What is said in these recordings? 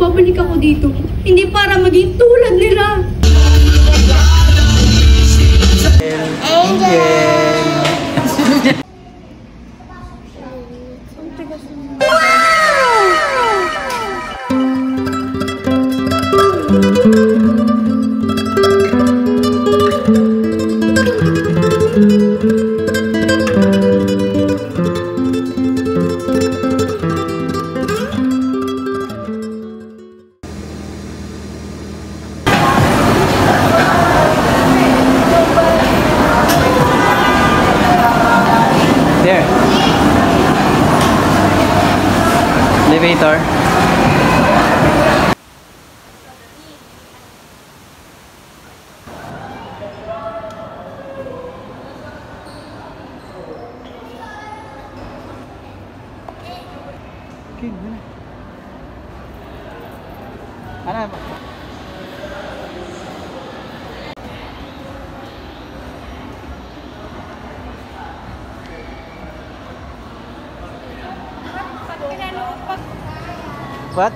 babalik ako dito. Hindi para maging tulad nila. Angel! There. Elevator. Okay, ano? What?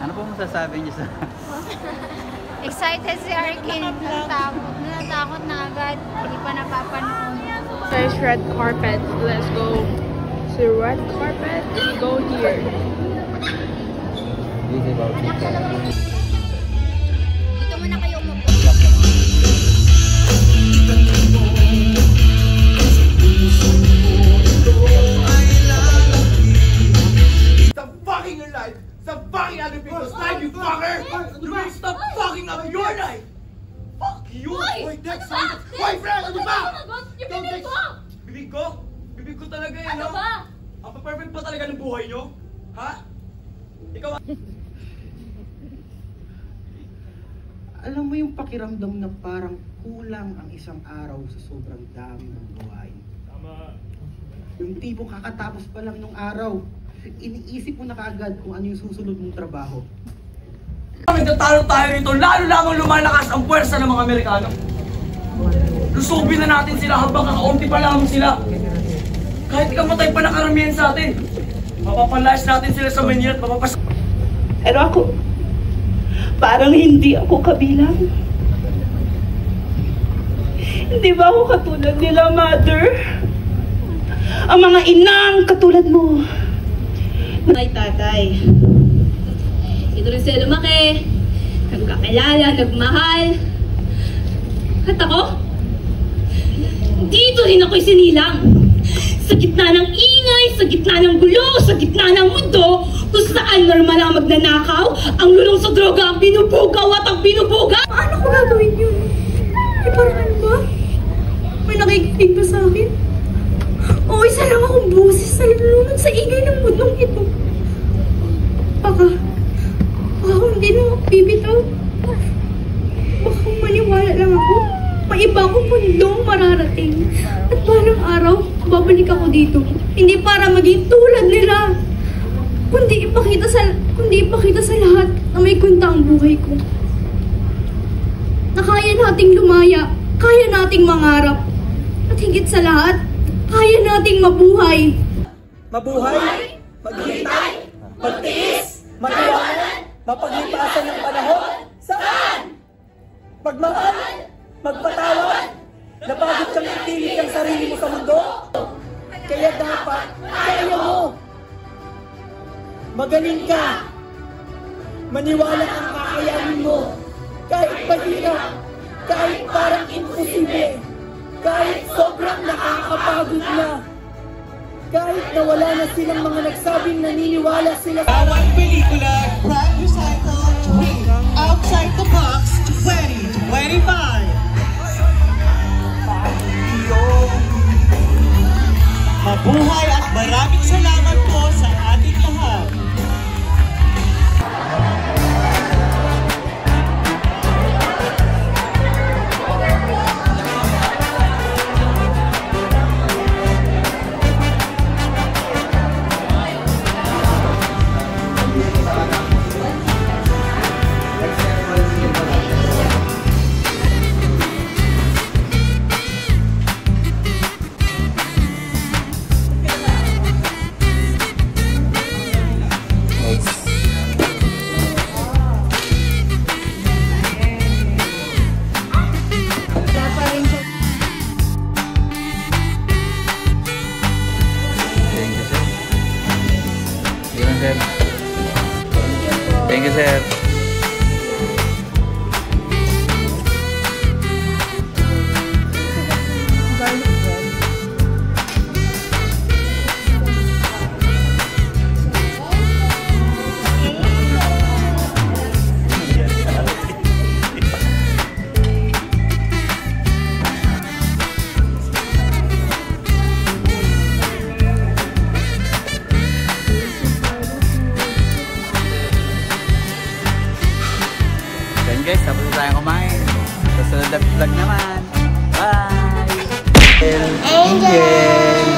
Ano po masasabi niyo sa... Excited si Arkin. Natatakot na agad. Hindi pa napapanood. There's red carpet. Let's go to red carpet. We go here. Dito muna kayo umupo. Stop fucking your life! Stop fucking other people's life, you fucker! You will stop fucking up your life! Fuck you! Wait, that's not... Wait, friend! Ano ba? Yung bibig ko! Bibig ko? Bibig ko talaga yan, Ano no? ba? Ang perfect pa talaga ng buhay nyo? Ha? Ikaw... Alam mo yung pakiramdam na parang kulang ang isang araw sa sobrang dami ng buhay. Tama. Yung tipong kakatapos pa lang ng araw, iniisip mo na kaagad kung ano yung susunod mong trabaho. Nagtatalo tayo rito, lalo lamang lumalakas ang puwersa ng mga Amerikano. Lusubin na natin sila habang kakaunti pa lamang sila. Kahit ikamatay pa na karamihan sa atin, mapapalayas natin sila sa menu at mapapas... Pero ako, parang hindi ako kabilang. Hindi ba ako katulad nila, Mother? Ang mga inang katulad mo. Ay, tatay. Ito rin sila lumaki, nagkakilala, nagmahal. At ako, dito rin ako'y sinilang. Sa gitna ng ingay, sa gitna ng gulo, sa gitna ng mundo, kung saan normal ang magnanakaw, ang lulong sa droga ang binubugaw at ang binubuga. Paano ko gagawin yun? Eh, parang ano ba? May nakikinig ba sa akin? O isa lang akong boses sa lulunod sa ingay ng mundong ito. Baka hindi na ako bibitaw. Baka maniwala lang ako. May iba akong mundong mararating. At balang araw, babalik ako dito. Hindi para maging tulad nila. Kundi ipakita sa lahat na may kwenta ang buhay ko. Na kaya nating lumaya, kaya nating mangarap. At higit sa lahat, kaya nating mabuhay. Mabuhay, maghintay, magtiis, matiwala, mapaglipasan ng panahon. Saan? Magmahal, magpatawad, napagod siyang itilit ang sarili mo sa mundo. Kaya dapat, kaya mo. Magaling ka. Maniwala kang kakayanin mo. Kahit mahirap, kahit parang imposible, kahit sobrang nakakapagod na, kahit nawala na silang mga nagsabing naniniwala sila sa bawat pelikula, Prime Recycle, Outside the Box 2025. Mabuhay at maraming salamat po sa ating lahat. Thank you, sir. Yan guys, tapos na tayo kumain. Sa sunod na vlog naman. Bye! Angel!